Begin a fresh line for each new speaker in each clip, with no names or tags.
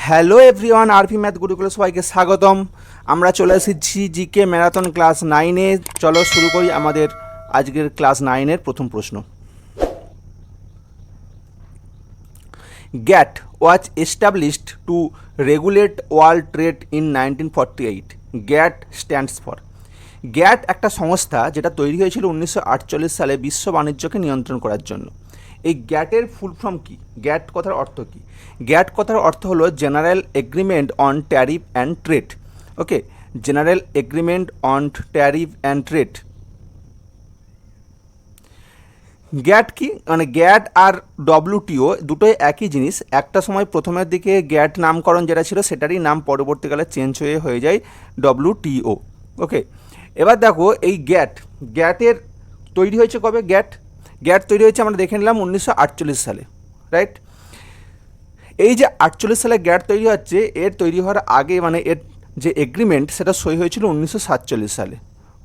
Hello everyone, RV math গুরুকুলে সবাইকে স্বাগতম। আমরা চলে এসেছি জিকে ম্যারাথন ক্লাস 9-এ। চলো শুরু করি আমাদের আজকের ক্লাস 9-এর প্রথম প্রশ্ন। GATT was established to regulate world trade in 1948। GATT stands for. GATT একটা সংস্থা যেটা তৈরি হয়েছিল 1948 সালে বিশ্ব বাণিজ্যকে নিয়ন্ত্রণ করার জন্য। এই গ্যাটের ফুল ফর্ম কী? গ্যাট কথার অর্থ কী? গ্যাট কথার অর্থ হলো general agreement on tariff and trade. Okay, general agreement on tariff and trade. GATT কি মানে গ্যাট আর ডব্লিউটিও দুটোই একই জিনিস। একটা সময় প্রথমের দিকে গ্যাট নামকরণ যেটা ছিল সেটারই নাম পরবর্তীকালে চেঞ্জ হয়ে যায় ডব্লিউটিও। ওকে, এবার দেখো এই গ্যাটের তৈরি হয়েছে কবে? গ্যাট তৈরি হয়েছে আমরা দেখে নিলাম 1948 সালে, রাইট? এই যে 48 সালে গ্যাট তৈরি হচ্ছে, এর তৈরি হওয়ার আগে মানে এর যে এগ্রিমেন্ট সেটা সই হয়েছিল 1947 সালে।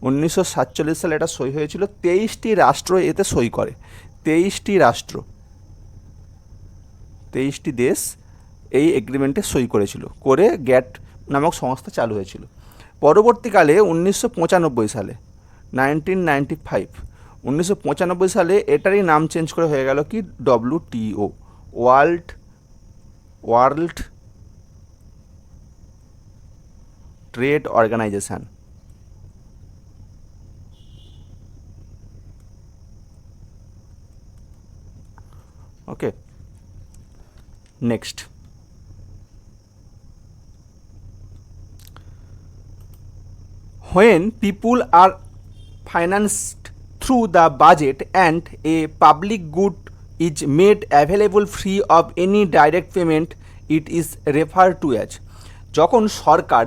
1947 সালে এটা সই হয়েছিল। 23টি রাষ্ট্র এতে সই করে। 23টি রাষ্ট্র, 23টি দেশ এই এগ্রিমেন্টে সই করেছিল, করে গ্যাট নামক সংস্থা চালু হয়েছিল। পরবর্তীকালে 1995 সালে 1995 সালে এটারই নাম চেঞ্জ করে হয়ে গেল কি WTO, world trade organization. Okay, next. When people are financed through the budget and a public good is made available free of any direct payment, it is referred to as। যখন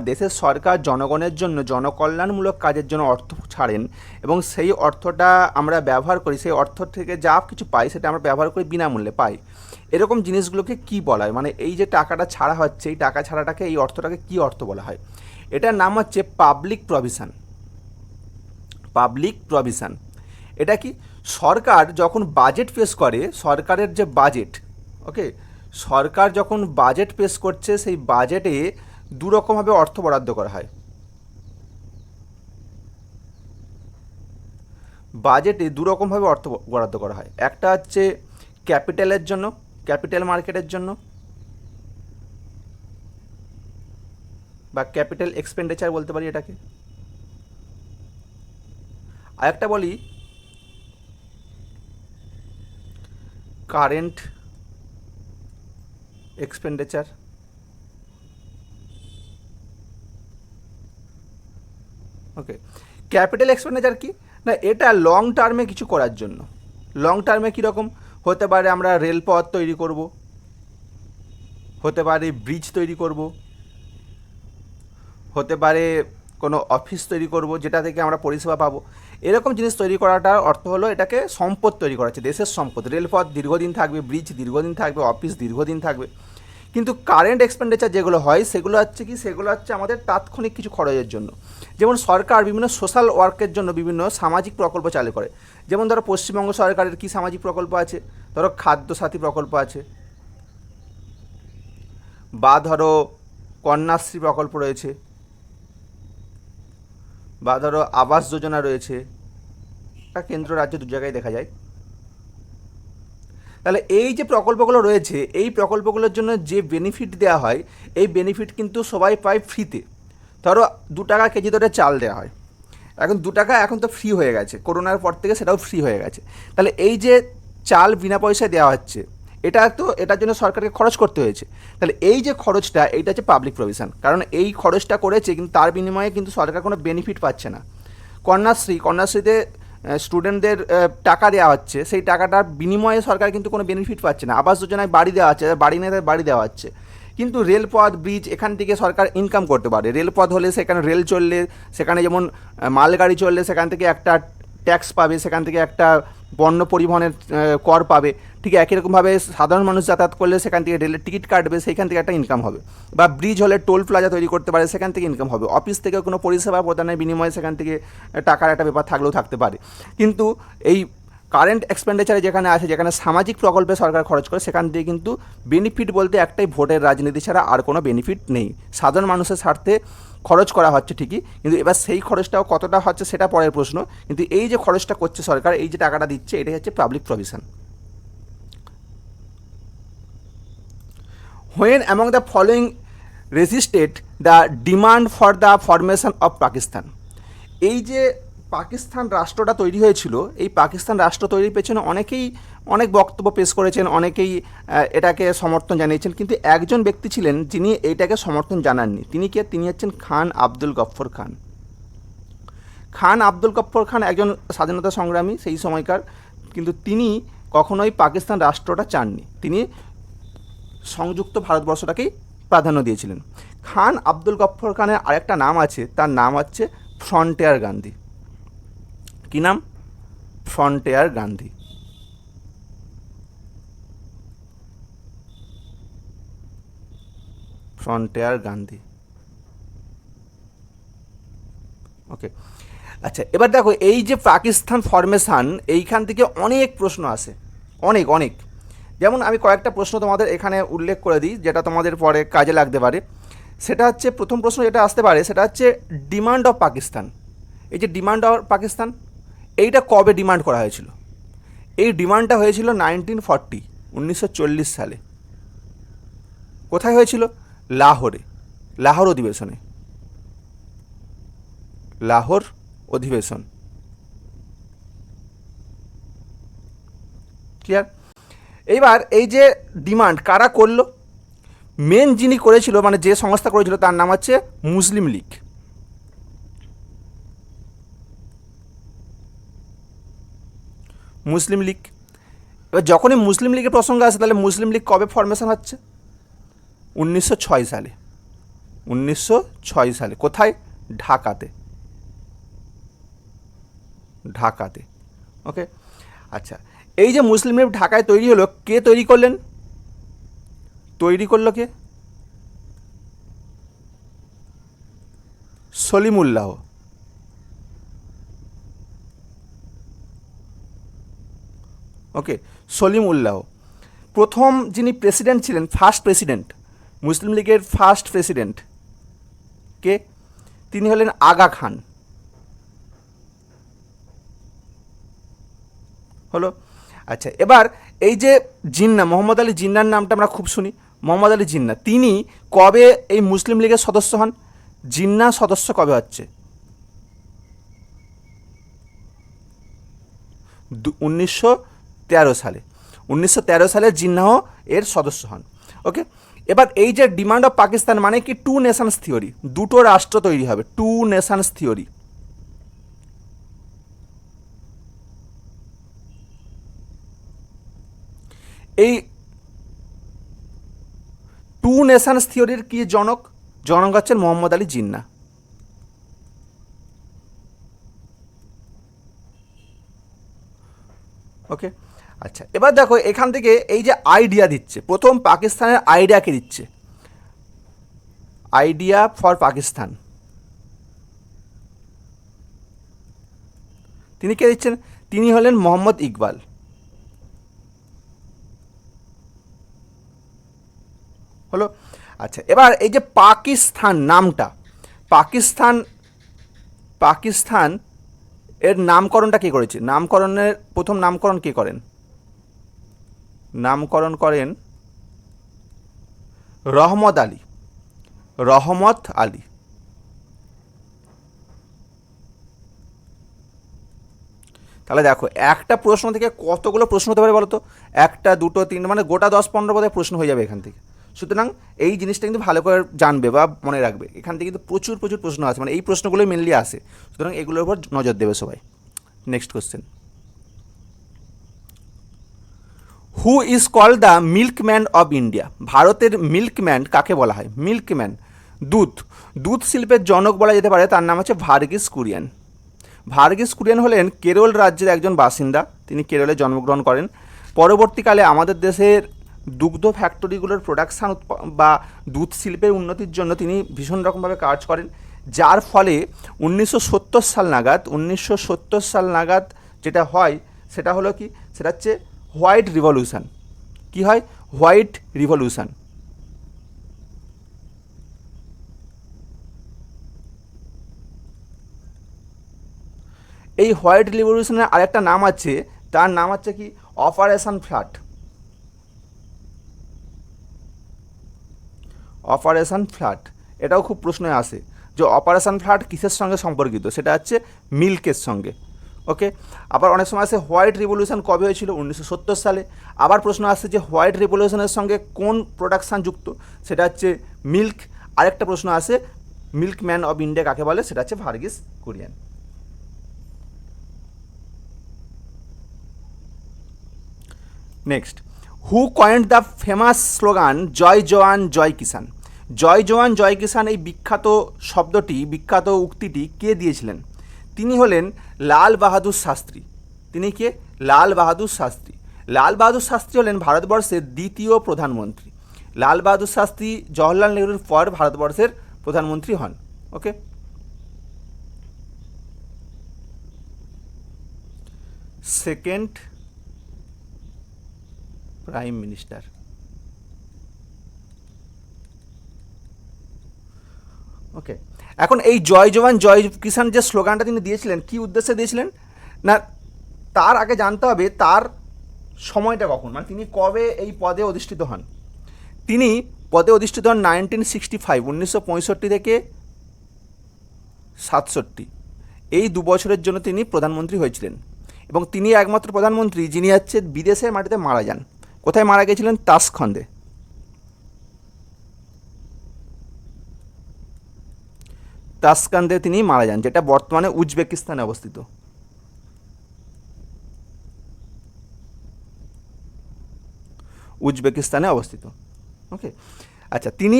দেশের সরকার জনগণের জন্য জনকল্যাণমূলক কাজের জন্য অর্থ ছাড়েন এবং সেই অর্থটা আমরা ব্যবহার করি, সেই অর্থ থেকে যা কিছু পাই সেটা আমরা ব্যবহার করে বিনামূল্যে পাই, এরকম জিনিসগুলোকে কি বলা হয়? মানে এই যে টাকাটা ছাড়া হচ্ছে, এই টাকা ছাড়াটাকে, এই অর্থটাকে কি অর্থ বলা হয়? এটার নাম হচ্ছে পাবলিক প্রভিশন। এটা কি? সরকার যখন বাজেট পেশ করে, সরকারের যে বাজেট, ওকে, সরকার যখন বাজেট পেশ করছে সেই বাজেটে দুরকমভাবে অর্থ বরাদ্দ করা হয়। বাজেটে দুরকমভাবে অর্থ বরাদ্দ করা হয়। একটা হচ্ছে ক্যাপিটালের জন্য, ক্যাপিটাল মার্কেটের জন্য, বা ক্যাপিটাল এক্সপেন্ডিচার বলতে পারি এটাকে। আরেকটা বলি কারেন্ট এক্সপেন্ডিচার। ওকে, ক্যাপিটাল এক্সপেন্ডিচার কি না, এটা লং টার্মে কিছু করার জন্য। লং টার্মে কীরকম হতে পারে? আমরা রেলপথ তৈরি করব, হতে পারে ব্রিজ তৈরি করব, হতে পারে কোনো অফিস তৈরি করব যেটা থেকে আমরা পরিষেবা পাবো। এরকম জিনিস তৈরি করাটার অর্থ হলো এটাকে সম্পদ তৈরি করা হচ্ছে, দেশের সম্পদ। রেলপথ দীর্ঘদিন থাকবে, ব্রিজ দীর্ঘদিন থাকবে, অফিস দীর্ঘদিন থাকবে। কিন্তু কারেন্ট এক্সপেন্ডিচার যেগুলো হয় সেগুলো হচ্ছে কি, সেগুলো হচ্ছে আমাদের তাৎক্ষণিক কিছু খরচের জন্য। যেমন সরকার বিভিন্ন সোশ্যাল ওয়ার্কের জন্য বিভিন্ন সামাজিক প্রকল্প চালু করে। যেমন ধরো পশ্চিমবঙ্গ সরকারের কি সামাজিক প্রকল্প আছে? ধরো খাদ্যসাথী প্রকল্প আছে, বা ধরো কন্যাশ্রী প্রকল্প রয়েছে, বা ধরো আবাস যোজনা রয়েছে। এটা কেন্দ্র রাজ্য দু জায়গায় দেখা যায়। তাহলে এই যে প্রকল্পগুলো রয়েছে, এই প্রকল্পগুলোর জন্য যে বেনিফিট দেওয়া হয়, এই বেনিফিট কিন্তু সবাই পায় ফ্রিতে। ধরো 2 টাকা কেজি ধরে চাল দেওয়া হয়, এখন 2 টাকা এখন তো ফ্রি হয়ে গেছে, করোনার পর থেকে সেটাও ফ্রি হয়ে গেছে। তাহলে এই যে চাল বিনা পয়সায় দেওয়া হচ্ছে, এটা তো এটার জন্য সরকারকে খরচ করতে হয়েছে। তাহলে এই যে খরচটা, এইটা হচ্ছে পাবলিক প্রভিশন। কারণ এই খরচটা করেছে, কিন্তু তার বিনিময়ে কিন্তু সরকার কোনো বেনিফিট পাচ্ছে না। কন্যাশ্রীতে স্টুডেন্টদের টাকা দেওয়া হচ্ছে, সেই টাকাটার বিনিময়ে সরকার কিন্তু কোনো বেনিফিট পাচ্ছে না। আবাস যোজনায় বাড়ি দেওয়া হচ্ছে, বাড়ি নেই বাড়ি দেওয়া হচ্ছে, কিন্তু রেলপথ, ব্রিজ, এখান থেকে সরকার ইনকাম করতে পারে। রেলপথ হলে সেখানে রেল চললে, সেখানে যেমন মালগাড়ি চললে সেখান থেকে একটা ট্যাক্স পাবে, সেখান থেকে একটা পণ্য পরিবহনের কর পাবে। ঠিক একই রকমভাবে সাধারণ মানুষ যাতায়াত করলে সেখান থেকে রেলের টিকিট কাটবে, সেইখান থেকে একটা ইনকাম হবে। বা ব্রিজ হলে টোল প্লাজা তৈরি করতে পারে, সেখান থেকে ইনকাম হবে। অফিস থেকে কোনো পরিষেবা প্রদানের বিনিময়ে সেখান থেকে টাকার একটা ব্যাপার থাকলেও থাকতে পারে। কিন্তু এই কারেন্ট এক্সপেন্ডিচারে যেখানে আছে, যেখানে সামাজিক প্রকল্পে সরকার খরচ করে, সেখান দিয়ে কিন্তু বেনিফিট বলতে একটাই, ভোটের রাজনীতি ছাড়া আর কোনো বেনিফিট নেই। সাধারণ মানুষের স্বার্থে খরচ করা হচ্ছে ঠিকই, কিন্তু এবার সেই খরচটাও কতটা হচ্ছে সেটা পরের প্রশ্ন। কিন্তু এই যে খরচটা করছে সরকার, এই যে টাকাটা দিচ্ছে, এটাই হচ্ছে public provision. When among the following resisted the demand for the formation of Pakistan? এই যে পাকিস্তান রাষ্ট্রটা তৈরি হয়েছিল, এই পাকিস্তান রাষ্ট্র তৈরির পেছনে অনেকেই অনেক বক্তব্য পেশ করেছেন, অনেকেই এটাকে সমর্থন জানিয়েছেন, কিন্তু একজন ব্যক্তি ছিলেন যিনি এইটাকে সমর্থন জানাননি। তিনি কে? তিনি হচ্ছেন খান আব্দুল গফর খান। খান আব্দুল গফর খান একজন স্বাধীনতা সংগ্রামী সেই সময়কার, কিন্তু তিনি কখনোই পাকিস্তান রাষ্ট্রটা চাননি। তিনি সংযুক্ত ভারতবর্ষটাকেই প্রাধান্য দিয়েছিলেন। খান আব্দুল গফর খানের আরেকটা নাম আছে, তার নাম হচ্ছে ফ্রন্টিয়ার গান্ধী। কি নাম? ফ্রন্টিয়ার গান্ধী। ফ্রন্টিয়ার গান্ধী। ওকে, আচ্ছা, এবার দেখো এই যে পাকিস্তান ফরমেশন, এইখান থেকে অনেক প্রশ্ন আসে, অনেক অনেক। যেমন আমি কয়েকটা প্রশ্ন তোমাদের এখানে উল্লেখ করে দিই, যেটা তোমাদের পরে কাজে লাগতে পারে। সেটা হচ্ছে, প্রথম প্রশ্ন যেটা আসতে পারে সেটা হচ্ছে ডিমান্ড অফ পাকিস্তান। এই যে ডিমান্ড অফ পাকিস্তান, এইটা কবে ডিমান্ড করা হয়েছিল? এই ডিমান্ডটা হয়েছিল 1940, 1940 সালে। কোথায় হয়েছিল? লাহোরে, লাহোর অধিবেশনে, লাহোর অধিবেশন। ক্লিয়ার? এইবার এই যে ডিমান্ড কারা করলো? মেন যিনি করেছিল, মানে যে সংস্থা করেছিল, তার নাম হচ্ছে মুসলিম লীগ। মুসলিম লীগ। এবার যখনই মুসলিম লীগের প্রসঙ্গ আসে, তাহলে মুসলিম লীগ কবে ফরমেশন হচ্ছে? 1906 সালে। 1906 সালে। কোথায়? ঢাকাতে, ঢাকাতে। ওকে, আচ্ছা, এই যে মুসলিম লীগ ঢাকায় তৈরি হলো, কে তৈরি করলেন? তৈরি করলো কে? সলিমুল্লাহ। ওকে, সলিমুল্লাহ প্রথম যিনি প্রেসিডেন্ট ছিলেন, ফার্স্ট প্রেসিডেন্ট, মুসলিম লীগের ফার্স্ট প্রেসিডেন্ট কে? তিনি হলেন আগা খান। হলো। আচ্ছা, এবার এই যে জিন্না, মোহাম্মদ আলী জিন্নার নামটা আমরা খুব শুনি। মোহাম্মদ আলী জিন্না, তিনি কবে এই মুসলিম লীগের সদস্য হন? জিন্না সদস্য কবে হচ্ছে? 1913 সালে। 1913 সালে জিন্নাহ এর সদস্য হন। ওকে, এবার এই যে ডিমান্ড অফ পাকিস্তান মানে কি? টু নেশনস থিওরি, দুটো রাষ্ট্র তৈরি হবে, টু নেশনস থিওরি। এই টু নেশনস থিওরির কি জনক? জনক হচ্ছেন মোহাম্মদ আলী জিন্না। ওকে, আচ্ছা, এবার দেখো এখান থেকে এই যে আইডিয়া দিচ্ছে, প্রথম পাকিস্তানের আইডিয়া কে দিচ্ছে? আইডিয়া ফর পাকিস্তান তিনি কে দিচ্ছেন? তিনি হলেন মোহাম্মদ ইকবাল। হলো। আচ্ছা, এবার এই যে পাকিস্তান নামটা, পাকিস্তান, পাকিস্তান এর নামকরণটা কে করেছে? নামকরণের প্রথম নামকরণ কে করেন? নামকরণ করেন রহমত আলী, রহমত আলী। তাহলে দেখো একটা প্রশ্ন থেকে কতগুলো প্রশ্ন হতে পারে বলো তো? একটা, দুটো, তিনটে, মানে গোটা 10-15 বোধহয় প্রশ্ন হয়ে যাবে এখান থেকে। সুতরাং এই জিনিসটা কিন্তু ভালো করে জানবে বা মনে রাখবে, এখান থেকে কিন্তু প্রচুর প্রচুর প্রশ্ন আসে, মানে এই প্রশ্নগুলোই মেনলি আসে। সুতরাং এগুলোর উপর নজর দেবে সবাই। Next question, who is called the milkman of India? ভারতের মিল্কম্যান কাকে বলা হয়? মিল্কম্যান, দুধ, দুধ শিল্পের জনক বলা যেতে পারে, তার নাম হচ্ছে ভার্গিস কুরিয়ান। ভার্গিস কুরিয়ান হলেন কেরল রাজ্যের একজন বাসিন্দা, তিনি কেরলে জন্মগ্রহণ করেন। পরবর্তীকালে আমাদের দেশের দুগ্ধ ফ্যাক্টরিগুলোর প্রোডাকশান বা দুধ শিল্পের উন্নতির জন্য তিনি ভীষণ রকমভাবে কাজ করেন, যার ফলে 1970 সাল নাগাদ যেটা হয়, সেটা হলো কি, সেটা হচ্ছে হোয়াইট রিভলিউশন। কি হয়? White revolution. এই হোয়াইট রিভলিউশনের আরেকটা নাম আছে, তার নাম হচ্ছে কি অপারেশন ফ্লাড। অপারেশন ফ্লাড, এটাও খুব প্রশ্নে আসে যে অপারেশন ফ্লাড কিসের সঙ্গে সম্পর্কিত, সেটা হচ্ছে মিল্কের সঙ্গে। ওকে, আবার অনেক সময় আসে হোয়াইট রিভলিউশন কবে হয়েছিল, 1970 সালে। আবার প্রশ্ন আসছে যে হোয়াইট রিভলিউশনের সঙ্গে কোন প্রোডাকশান যুক্ত, সেটা হচ্ছে মিল্ক। আরেকটা প্রশ্ন আসে মিল্কম্যান অফ ইন্ডিয়া কাকে বলে, সেটা হচ্ছে Verghese Kurien. Next, who coined the famous slogan Jai Jawan Jai Kisan? Jai Jawan Jai Kisan এই বিখ্যাত শব্দটি, বিখ্যাত উক্তিটি কে দিয়েছিলেন? তিনি হলেন লাল বাহাদুর শাস্ত্রী। তিনি কে? লাল বাহাদুর শাস্ত্রী। লাল বাহাদুর শাস্ত্রী হলেন ভারতবর্ষের দ্বিতীয় প্রধানমন্ত্রী। লাল বাহাদুর শাস্ত্রী জওহরলাল নেহরুর পর ভারতবর্ষের প্রধানমন্ত্রী হন। ওকে, সেকেন্ড প্রাইম মিনিস্টার। ওকে, এখন এই জয় জওয়ান জয় কিষান যে স্লোগানটা তিনি দিয়েছিলেন, কি উদ্দেশ্যে দিয়েছিলেন না, তার আগে জানতে হবে তার সময়টা কখন, মানে তিনি কবে এই পদে অধিষ্ঠিত হন। তিনি পদে অধিষ্ঠিত হন 1965, 1965 থেকে 67, এই 2 বছরের জন্য তিনি প্রধানমন্ত্রী হয়েছিলেন। এবং তিনি একমাত্র প্রধানমন্ত্রী যিনি হচ্ছে বিদেশের মাটিতে মারা যান। কোথায় মারা গেছিলেন? তাশখন্দে। তাশকান্দে তিনি মারা যান, যেটা বর্তমানে উজবেকিস্তানে অবস্থিত। উজবেকিস্তানে অবস্থিত। ওকে, আচ্ছা, তিনি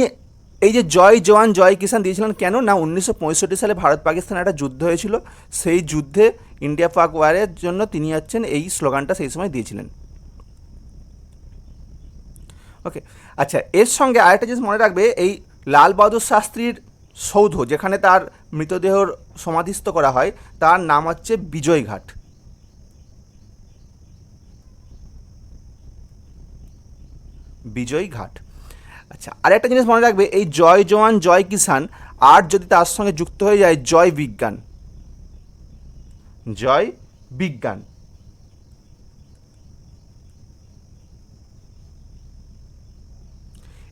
এই যে জয় জওয়ান জয় কিষান দিয়েছিলেন কেন না, 1965 সালে ভারত পাকিস্তানে একটা যুদ্ধ হয়েছিল, সেই যুদ্ধে ইন্ডিয়া পাক ওয়ারের জন্য তিনি হচ্ছেন এই স্লোগানটা সেই সময় দিয়েছিলেন। ওকে, আচ্ছা, এর সঙ্গে আরেকটা জিনিস মনে রাখবে, এই লাল বাহাদুর শাস্ত্রীর সৌধ যেখানে তার মৃতদেহর সমাধিস্থ করা হয়, তার নাম হচ্ছে বিজয়ঘাট। বিজয়ঘাট। আচ্ছা, আরেকটা জিনিস মনে রাখবে, এই জয় জওয়ান জয় কিষান আর যদি তার সঙ্গে যুক্ত হয়ে যায় জয় বিজ্ঞান। জয় বিজ্ঞান।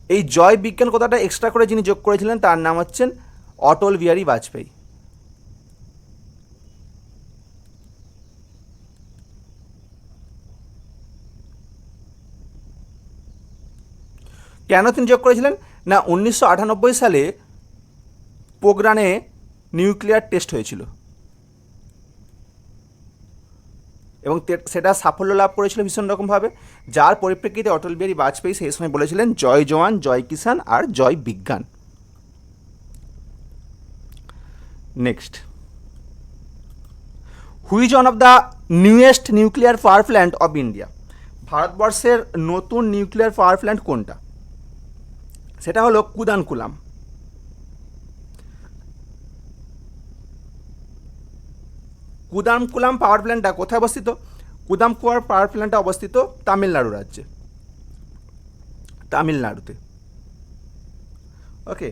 এই জয় বিজ্ঞান কথাটা এক্সট্রা করে যিনি যোগ করেছিলেন তার নাম হচ্ছেন অটল বিহারী বাজপেয়ী। কেন তিনি যোগ করেছিলেন না, 1998 সালে পোখরানে নিউক্লিয়ার টেস্ট হয়েছিল এবং সেটা সাফল্য লাভ করেছিল ভীষণ রকমভাবে, যার পরিপ্রেক্ষিতে অটল বিহারী বাজপেয়ী সেই সময় বলেছিলেন জয় জওয়ান জয় কিষান আর জয় বিজ্ঞান। Next, which one of the newest nuclear power plant of India? ভারতবর্ষের নতুন নিউক্লিয়ার পাওয়ার প্ল্যান্ট কোনটা? সেটা হলো কুদানকুলাম। কুদামকুলাম পাওয়ার প্ল্যান্টটা কোথায় অবস্থিত? কুদামকুয়ার পাওয়ার প্ল্যান্টটা অবস্থিত তামিলনাড়ু রাজ্যে, তামিলনাড়ুতে। ওকে,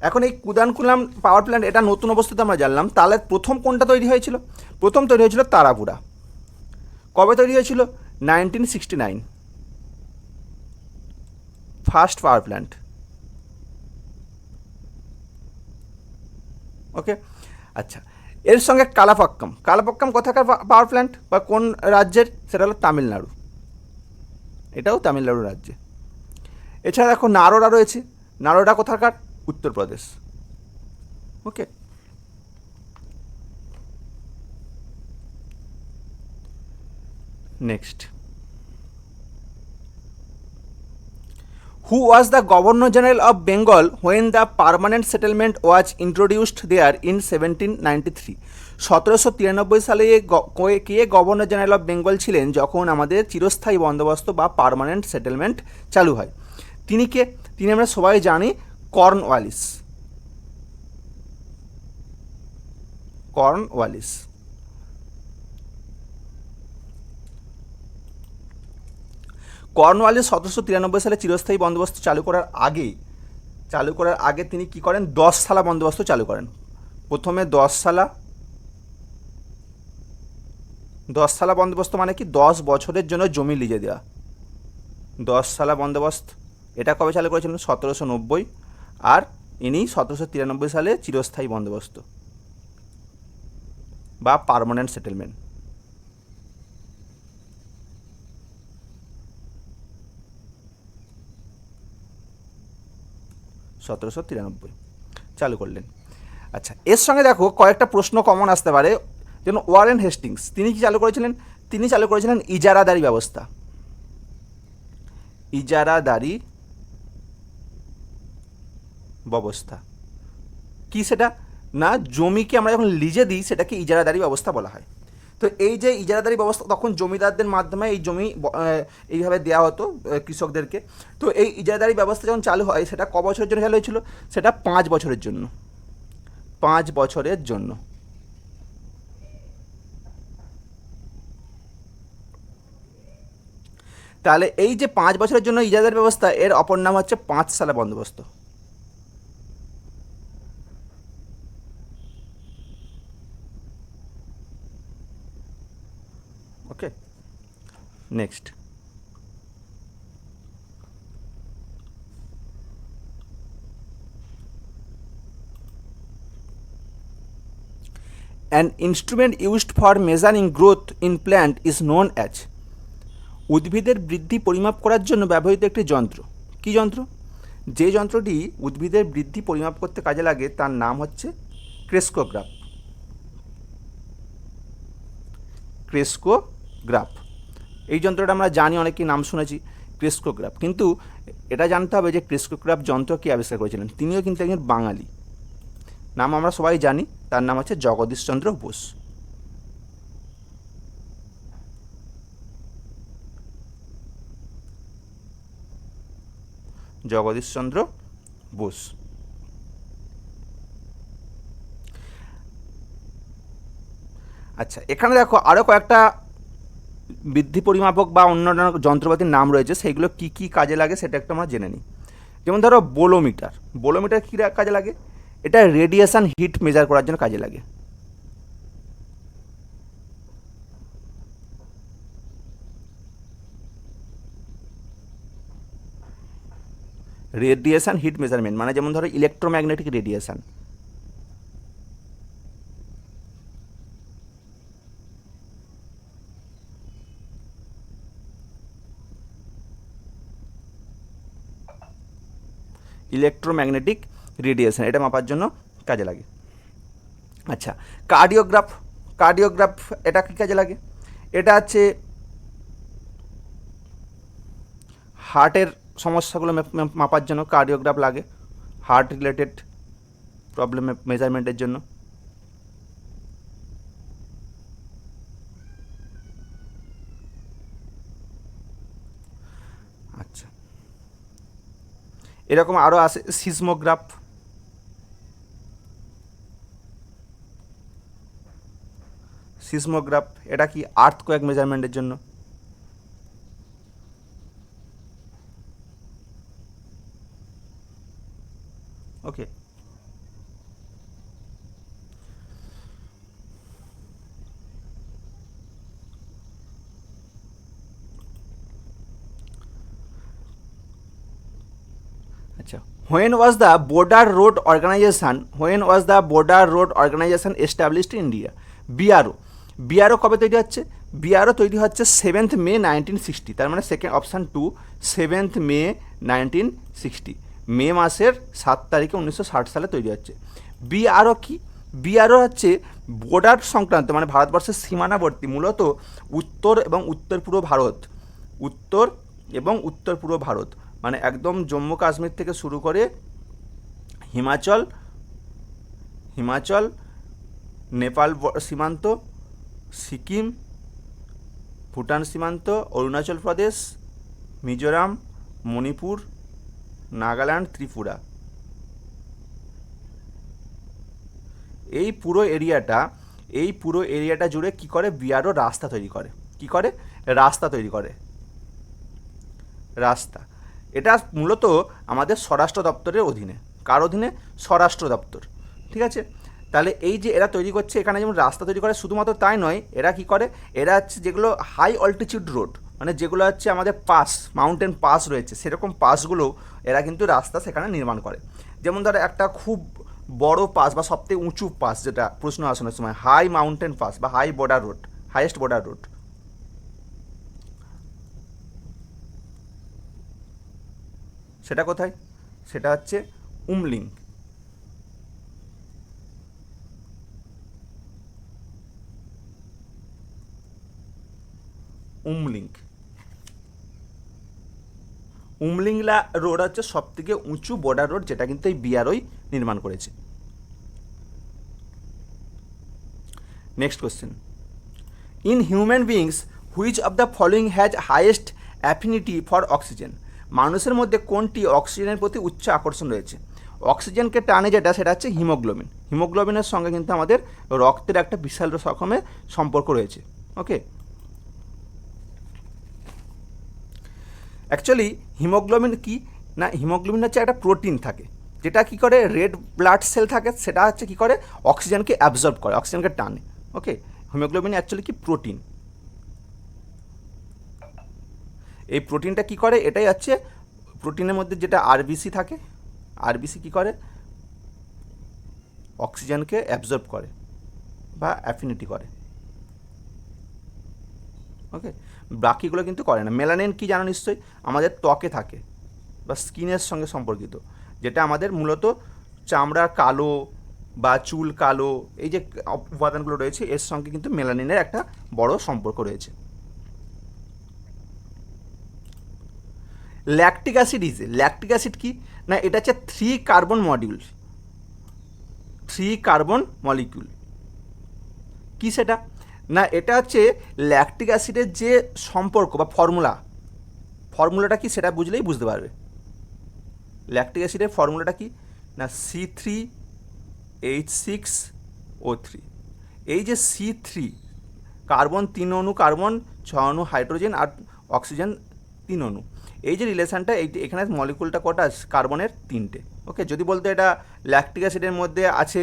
এখন এই কুদানকুলাম পাওয়ার প্ল্যান্ট এটা নতুন অবস্থিত আমরা জানলাম, তাহলে প্রথম কোনটা তৈরি হয়েছিল? প্রথম তৈরি হয়েছিল তারাপুরা। কবে তৈরি হয়েছিল? 1969, ফার্স্ট পাওয়ার প্ল্যান্ট। ওকে, আচ্ছা, এর সঙ্গে কালাপাক্কাম। কালাপাক্কাম কোথাকার পাওয়ার প্ল্যান্ট বা কোন রাজ্যের? সেটা হলো তামিলনাড়ু, এটাও তামিলনাড়ু রাজ্যে। এছাড়া দেখো নারোডা রয়েছে, নারোডা কোথাকার? Uttar Pradesh. Okay, next, who was the governor general of Bengal when the permanent settlement was introduced there in 1793? 1793 সালে কে গভর্নর জেনারেল অফ বেঙ্গল ছিলেন যখন আমাদের চিরস্থায়ী বন্দোবস্ত বা পার্মানেন্ট সেটেলমেন্ট চালু হয়? তিনি কে? তিনি আমরা সবাই জানি কর্নওয়ালিস। কর্নওয়ালিস। কর্নওয়ালিস 1793 সালে চিরস্থায়ী বন্দোবস্ত চালু করার আগে তিনি কি করেন, 10 সালা বন্দোবস্ত চালু করেন। প্রথমে 10 সালা বন্দোবস্ত মানে কি, 10 বছরের জন্য জমি লিজে দেওয়া। 10 সালা বন্দোবস্ত এটা কবে চালু করেছিলেন, 1790। আর ইনি 1793 সালে চিরস্থায়ী বন্দোবস্ত বা পার্মানেন্ট সেটেলমেন্ট। চালু করলেন। আচ্ছা, এর সঙ্গে দেখো কয়েকটা প্রশ্ন কমন আসতে পারে। যেমন ওয়ারেন হেস্টিংস, তিনি কি চালু করেছিলেন, তিনি চালু করেছিলেন ইজারাদারি ব্যবস্থা। ইজারাদারি ব্যবস্থা কি সেটা, না জমিকে আমরা যখন লিজে দিই সেটাকে ইজারাদারি ব্যবস্থা বলা হয়। তো এই যে ইজারাদারি ব্যবস্থা, তখন জমিদারদের মাধ্যমে এই জমি এইভাবে দেওয়া হতো কৃষকদেরকে। তো এই ইজারাদারি ব্যবস্থা যখন চালু হয়, সেটা ক বছরের জন্য চালু হয়েছিল, সেটা 5 বছরের জন্য। 5 বছরের জন্য। তাহলে এই যে 5 বছরের জন্য ইজারাদারি ব্যবস্থা, এর অপর নাম হচ্ছে 5 সালা বন্দোবস্ত। ওকে, next. An instrument used for measuring growth in plant is known as, উদ্ভিদের বৃদ্ধি পরিমাপ করার জন্য ব্যবহৃত একটি যন্ত্র। কি যন্ত্র? যে যন্ত্রটি উদ্ভিদের বৃদ্ধি পরিমাপ করতে কাজে লাগে তার নাম হচ্ছে ক্রেস্কোগ্রাফ। ক্রেস্কোগ্রাফ এই যন্ত্রটা আমরা জানি, অনেকেই নাম শুনেছি ক্রেস্কোগ্রাফ। কিন্তু এটা জানতে হবে যে ক্রেস্কোগ্রাফ যন্ত্র কে আবিষ্কার করেছিলেন। তিনিও কিন্তু একজন বাঙালি, নাম আমরা সবাই জানি, তার নাম হচ্ছে জগদীশচন্দ্র বোস। জগদীশচন্দ্র বোস। আচ্ছা, এখানে দেখো আরও কয়েকটা বৃদ্ধি পরিমাপক বা অন্যান্য যন্ত্রপাতির নাম রয়েছে, সেইগুলো কি কি কাজে লাগে সেটা একটু আমরা জেনে নিই। যেমন ধরো বোলোমিটার। বোলোমিটার কী কাজে লাগে? এটা রেডিয়েশন হিট মেজার করার জন্য কাজে লাগে। রেডিয়েশন হিট মেজারমেন্ট মানে যেমন ধরো ইলেকট্রোম্যাগনেটিক রেডিয়েশন। ইলেকট্রোম্যাগনেটিক রেডিয়েশন এটা মাপার জন্য কাজে লাগে। আচ্ছা, কার্ডিওগ্রাফ। কার্ডিওগ্রাফ এটা কী কাজে লাগে? এটা হচ্ছে হার্টের সমস্যাগুলো মাপার জন্য কার্ডিওগ্রাফ লাগে, হার্ট রিলেটেড প্রবলেম মেজারমেন্টের জন্য। আচ্ছা, এরকম আরও আছে সিসমোগ্রাফ। সিসমোগ্রাফ এটা কি আর্থকোয়েক মেজারমেন্টের জন্য। ওকে, আচ্ছা, when was the border road organization established in India? BRO. BRO কবে তৈরি হচ্ছে? বিআরও তৈরি হচ্ছে 7th May 1960। তার মানে সেকেন্ড অপশান 2, 7th May 1960। মে মাসের 7 তারিখে 1960 সালে তৈরি হচ্ছে। বিআরও কি? বিআরও হচ্ছে বর্ডার সংক্রান্ত, মানে ভারতবর্ষের সীমানাবর্তী, মূলত উত্তর এবং উত্তর পূর্ব ভারত, মানে একদম জম্মু কাশ্মীর থেকে শুরু করে হিমাচল, নেপাল সীমান্ত, সিকিম, ভুটান সীমান্ত, অরুণাচল প্রদেশ, মিজোরাম, মণিপুর, নাগাল্যান্ড, ত্রিপুরা, এই পুরো এরিয়াটা জুড়ে কি করে? বিআরও রাস্তা তৈরি করে। কি করে? রাস্তা তৈরি করে। রাস্তা। এটা মূলত আমাদের স্বরাষ্ট্র দপ্তরের অধীনে। কার অধীনে? স্বরাষ্ট্র দপ্তর। ঠিক আছে, তাহলে এই যে এরা তৈরি করছে, এখানে যেমন রাস্তা তৈরি করে, শুধুমাত্র তাই নয়, এরা কি করে, এরা হচ্ছে যেগুলো হাই অল্টিটিউড রোড, মানে যেগুলো হচ্ছে আমাদের পাস, মাউন্টেন পাস রয়েছে, সেরকম পাসগুলো এরা কিন্তু রাস্তা সেখানে নির্মাণ করে। যেমন ধরো একটা খুব বড় পাস বা সবথেকে উঁচু পাস, যেটা প্রশ্ন আসানোর সময়, হাই মাউন্টেন পাস বা high border road, highest border road, সেটা কোথায়? সেটা হচ্ছে উমলিং। উমলিং উমলিংলা রোড হচ্ছে সব থেকে উঁচু বর্ডার রোড, যেটা কিন্তু এই বিআরওই নির্মাণ করেছে। Next question, in human beings which of the following has highest affinity for oxygen? মানুষের মধ্যে কোনটি অক্সিজেনের প্রতি উচ্চ আকর্ষণ রয়েছে? অক্সিজেনকে টানে যেটা, সেটা হচ্ছে হিমোগ্লোবিন। হিমোগ্লোবিনের সঙ্গে কিন্তু আমাদের রক্তের একটা বিশাল রকমের সম্পর্ক রয়েছে। ওকে, অ্যাকচুয়ালি হিমোগ্লোবিন কি না, হিমোগ্লোবিন হচ্ছে একটা প্রোটিন থাকে, যেটা কি করে, রেড ব্লাড সেল থাকে, সেটা হচ্ছে কি করে, অক্সিজেনকে অ্যাবজর্ব করে, অক্সিজেনকে টানে। ওকে, হিমোগ্লোবিন অ্যাকচুয়ালি কি প্রোটিন। এই প্রোটিনটা কি করে, এটাই হচ্ছে প্রোটিনের মধ্যে যেটা আরবিসি থাকে, আরবিসি কি করে, অক্সিজেনকে অ্যাবজর্ব করে বা অ্যাফিনিটি করে। ওকে, বাকিগুলো কিন্তু করে না। মেলানিন কি জানো নিশ্চয়ই, আমাদের ত্বকে থাকে বা স্কিনের সঙ্গে সম্পর্কিত, যেটা আমাদের মূলত চামড়া কালো বা চুল কালো, এই যে উপাদানগুলো রয়েছে, এর সঙ্গে কিন্তু মেলানিনের একটা বড় সম্পর্ক রয়েছে। ল্যাকটিক অ্যাসিড ল্যাকটিক অ্যাসিড কি না, এটা হচ্ছে 3 কার্বন মডিউল, 3 কার্বন মলিকিউল। কি সেটা না, এটা হচ্ছে ল্যাকটিক অ্যাসিডের যে সম্পর্ক বা ফর্মুলাটা কি, সেটা বুঝলেই বুঝতে পারবে। ল্যাকটিক অ্যাসিডের ফর্মুলাটা কি না, C3H6O3। এই যে C3, কার্বন 3 অণু, কার্বন 6 অণু, হাইড্রোজেন আর অক্সিজেন 3 অণু, এই যে রিলেশনটা, এই এখানে মলিকুলটা কটা, কার্বনের 3টে। ওকে, যদি বলতো এটা ল্যাকটিক অ্যাসিডের মধ্যে আছে,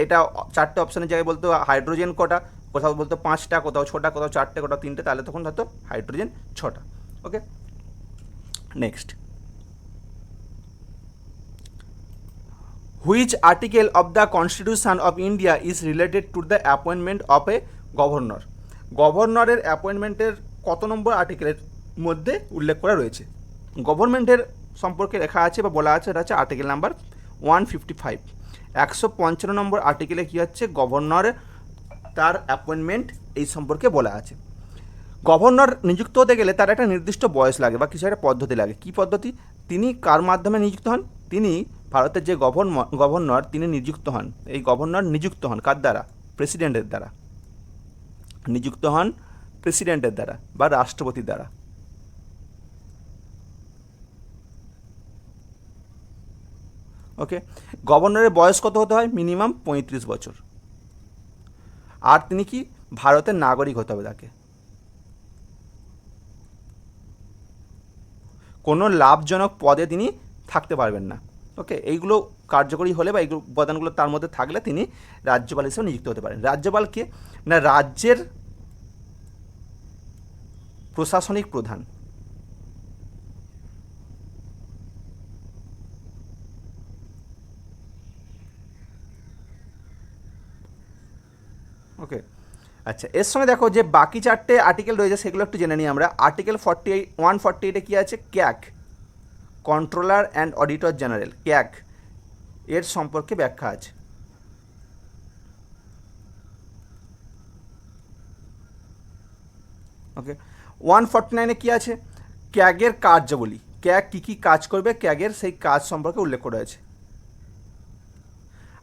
এটা 4টে অপশানের জায়গায় বলতো হাইড্রোজেন কটা, কোথাও বলতো 5টা, কোথাও 6টা, কোথাও 4টে, কোথাও 3টে, তাহলে তখন হয়তো হাইড্রোজেন 6টা। Okay, next, which article of the constitution of India is related to the appointment of a governor? গভর্নরের অ্যাপয়েন্টমেন্টের কত নম্বর আর্টিকেলের মধ্যে উল্লেখ করা রয়েছে? গভর্নমেন্টের সম্পর্কে লেখা আছে বা বলা আছে, এটা হচ্ছে আর্টিকেল নাম্বার 155। 155 নম্বর আর্টিকেলে কী হচ্ছে, গভর্নর তার অ্যাপয়েন্টমেন্ট এই সম্পর্কে বলা আছে। গভর্নর নিযুক্ত হতে গেলে তার একটা নির্দিষ্ট বয়স লাগে বা কিছু একটা পদ্ধতি লাগে। কী পদ্ধতি? তিনি কার মাধ্যমে নিযুক্ত হন? তিনি ভারতের যে গভর্নর তিনি নিযুক্ত হন, এই গভর্নর নিযুক্ত হন কার দ্বারা? প্রেসিডেন্টের দ্বারা। নিযুক্ত হন প্রেসিডেন্টের দ্বারা বা রাষ্ট্রপতির দ্বারা। ওকে, গভর্নরের বয়স কত হতে হয়? মিনিমাম 35 বছর। আর তিনি কি ভারতের নাগরিক হতে হবে তাকে। কোনো লাভজনক পদে তিনি থাকতে পারবেন না। ওকে, এইগুলো কার্যকরী হলে বা এইগুলো উপাদানগুলো তার মধ্যে থাকলে তিনি রাজ্যপাল হিসেবে নিযুক্ত হতে পারেন। রাজ্যপালকে না, রাজ্যের প্রশাসনিক প্রধান। ওকে, আচ্ছা, এর সঙ্গে দেখো যে বাকি 4টে আর্টিকেল রয়েছে, সেগুলো একটু জেনে নিই আমরা। আর্টিকেল 148-এ কী আছে? CAG, controller and auditor general, CAG এর সম্পর্কে ব্যাখ্যা আছে। ওকে, 149-এ কী আছে? ক্যাগের কার্যাবলী, ক্যাগ কী কী কাজ করবে, ক্যাগের সেই কাজ সম্পর্কে উল্লেখ করা আছে।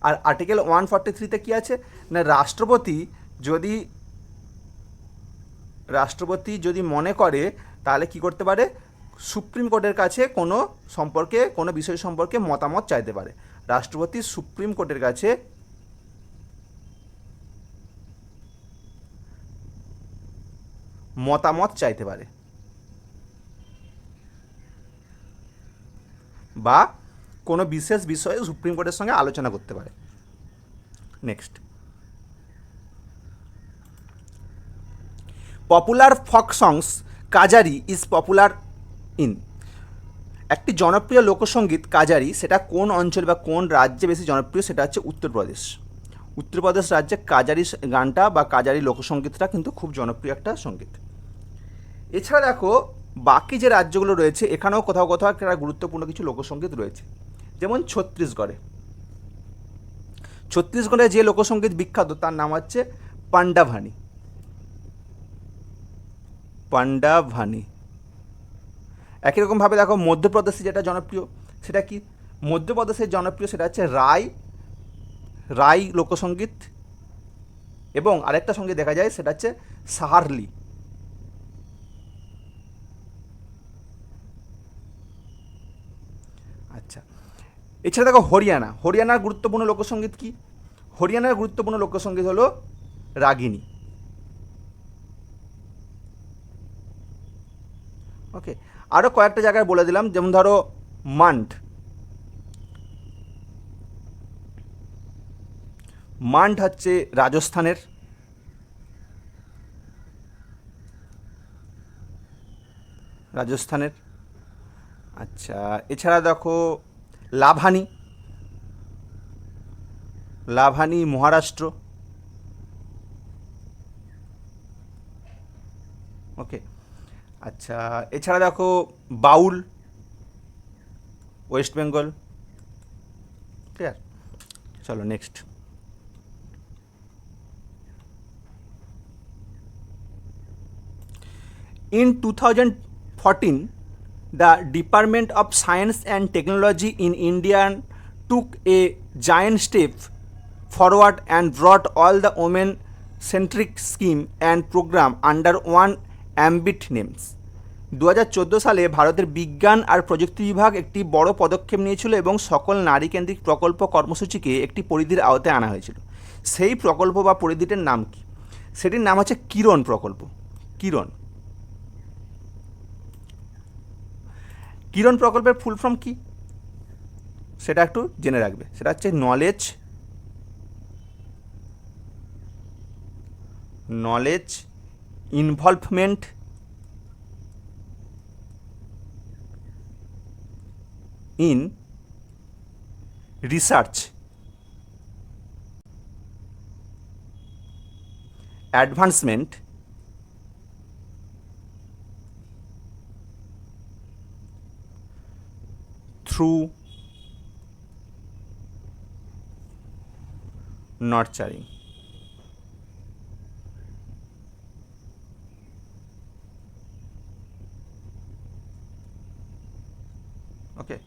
আর আর্টিকেল 143-তে কী আছে না, রাষ্ট্রপতি যদি মনে করে, তাহলে কি করতে পারে, সুপ্রিম কোর্টের কাছে কোনো বিষয় সম্পর্কে মতামত চাইতে পারে। রাষ্ট্রপতি সুপ্রিম কোর্টের কাছে মতামত চাইতে পারে। বা কোনো বিশেষ বিষয়ে সুপ্রিম কোর্টের সঙ্গে আলোচনা করতে পারে। Next, popular folk songs Kajari is popular in. একটি জনপ্রিয় লোকসঙ্গীত কাজারি, সেটা কোন অঞ্চল বা কোন রাজ্যে বেশি জনপ্রিয়? সেটা হচ্ছে উত্তরপ্রদেশ। উত্তরপ্রদেশ রাজ্যে কাজারি গানটা বা কাজারি লোকসঙ্গীতটা কিন্তু খুব জনপ্রিয় একটা সঙ্গীত। এছাড়া দেখো বাকি যে রাজ্যগুলো রয়েছে এখানেও কোথাও কোথাও একটা গুরুত্বপূর্ণ কিছু লোকসঙ্গীত রয়েছে। যেমন ছত্তিশগড়ে, ছত্তিশগড়ে যে লোকসঙ্গীত বিখ্যাত তার নাম হচ্ছে পান্ডাভানি। পান্ডাভানি। একই রকমভাবে দেখো মধ্যপ্রদেশে যেটা জনপ্রিয় সেটা কি? মধ্যপ্রদেশের জনপ্রিয় সেটা হচ্ছে রাই লোকসঙ্গীত, এবং আরেকটা সঙ্গীত দেখা যায় সেটা হচ্ছে সাহারলি। আচ্ছা, এছাড়া দেখো হরিয়ানার গুরুত্বপূর্ণ লোকসঙ্গীত কি? হরিয়ানার গুরুত্বপূর্ণ লোকসঙ্গীত হলো রাগিনী। ওকে, আরও কয়েকটা জায়গায় বলে দিলাম, যেমন ধরো মান্ড হচ্ছে রাজস্থানের। আচ্ছা, এছাড়া দেখো লাভানি মহারাষ্ট্র। ওকে, আচ্ছা, এছাড়া দেখো বাউল ওয়েস্ট বেঙ্গল। ক্লিয়ার? চলো next. In 2014, the Department of Science and Technology in India took a giant step forward and brought all the women-centric scheme and program under one ambit names. 2014 সালে ভারতের বিজ্ঞান আর প্রযুক্তি বিভাগ একটি বড় পদক্ষেপ নিয়েছিল এবং সকল নারীকেন্দ্রিক প্রকল্প কর্মসূচিকে একটি পরিধির আওতায় আনা হয়েছিল। সেই প্রকল্প বা পরিধিটির নাম কি? সেটির নাম হচ্ছে কিরণ প্রকল্প। কিরণ প্রকল্পের ফুল ফর্ম কি সেটা একটু জেনে রাখবে। সেটা হচ্ছে knowledge involvement in research advancement through nurturing. Okay,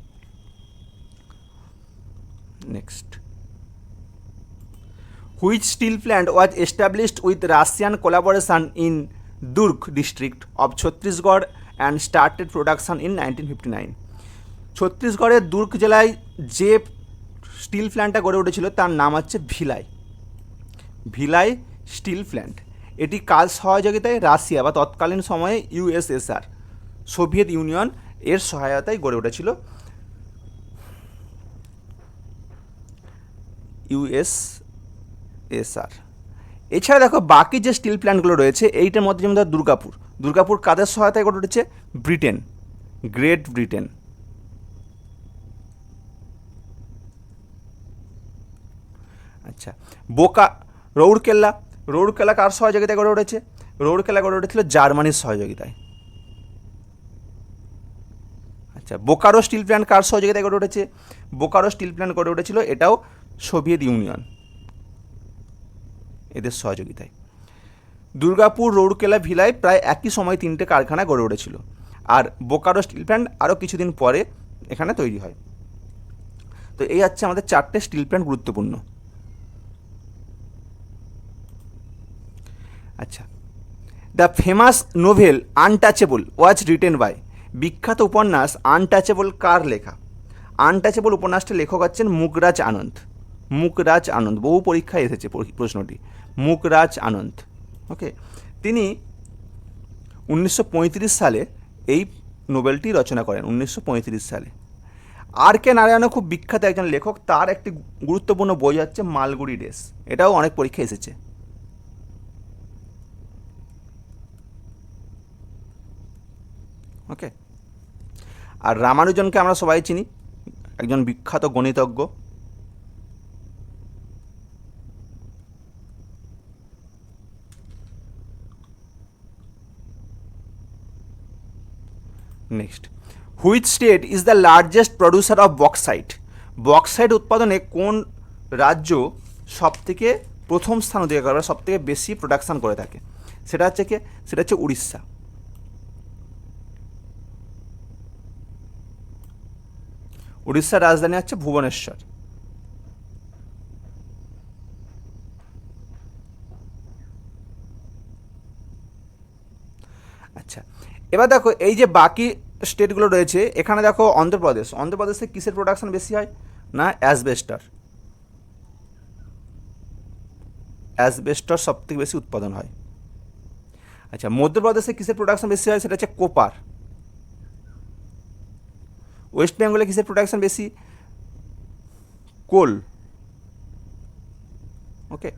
next. Which steel plant was established with Russian collaboration in Durg district of Chhattisgarh and started production in 1959? ছত্তিশগড়ের দুর্গ জেলায় যে স্টিল প্ল্যান্টটা গড়ে উঠেছিল তার নাম হচ্ছে ভিলাই স্টিল প্ল্যান্ট। এটি কাজ সহযোগিতায় রাশিয়া বা তৎকালীন সময়ে ইউএসএসআর সোভিয়েত ইউনিয়ন এর সহায়তায় গড়ে উঠেছিল। ইউএসএসআর। এছাড়া দেখো বাকি যে স্টিল প্ল্যান্টগুলো রয়েছে এইটার মধ্যে যেমন ধর দুর্গাপুর কাদের সহায়তায় গড়ে উঠেছে? Great Britain. আচ্ছা, রৌড়কেল্লা কার সহযোগিতায় গড়ে উঠেছে? রৌড়কেল্লা গড়ে উঠেছিল জার্মানির সহযোগিতায়। আচ্ছা, বোকারো স্টিল প্ল্যান্ট কার সহযোগিতায় গড়ে উঠেছে? বোকারো স্টিল প্ল্যান্ট গড়ে উঠেছিল এটাও সোভিয়েত ইউনিয়ন এদের সহযোগিতায়। দুর্গাপুর, রৌড়কেল্লা, ভিলাই প্রায় একই সময় তিনটে কারখানা গড়ে উঠেছিল, আর বোকারো স্টিল প্ল্যান্ট আরও কিছুদিন পরে এখানে তৈরি হয়। তো এই হচ্ছে আমাদের 4টে স্টিল প্ল্যান্ট গুরুত্বপূর্ণ। আচ্ছা, the famous novel untouchable was written by. বিখ্যাত উপন্যাস আনটাচেবল কার লেখা? আনটাচেবল উপন্যাসটির লেখক হচ্ছেন মুকরাজ আনন্দ। বহু পরীক্ষায় এসেছে প্রশ্নটি, মুকরাজ আনন্দ। ওকে, তিনি 1935 সালে এই নোবেলটি রচনা করেন, 1935 সালে। আর কে নারায়ণও খুব বিখ্যাত একজন লেখক, তার একটি গুরুত্বপূর্ণ বই হচ্ছে মালগুড়ি ডেস, এটাও অনেক পরীক্ষা এসেছে। ওকে, আর রামানুজনকে আমরা সবাই চিনি, একজন বিখ্যাত গণিতজ্ঞ। Next, which state is the largest producer of bauxite? Bauxite উৎপাদনে কোন রাজ্য সবথেকে প্রথম স্থান অধিকার করে, সবথেকে বেশি প্রোডাকশান করে থাকে? সেটা হচ্ছে কি, সেটা হচ্ছে উড়িষ্যা। উড়িষ্যার রাজধানী হচ্ছে ভুবনেশ্বর। আচ্ছা, এবার দেখো এই যে বাকি স্টেটগুলো রয়েছে, এখানে দেখো অন্ধ্রপ্রদেশ, অন্ধ্রপ্রদেশে কিসের প্রোডাকশন বেশি হয়? না, অ্যাসবেস্টার। অ্যাসবেস্টার সব থেকে বেশি উৎপাদন হয়। আচ্ছা, মধ্যপ্রদেশে কিসের প্রোডাকশন বেশি হয়? সেটা হচ্ছে কোপার। ওয়েস্ট বেঙ্গলে কিসের প্রোডাকশন বেশি? Coal. Okay,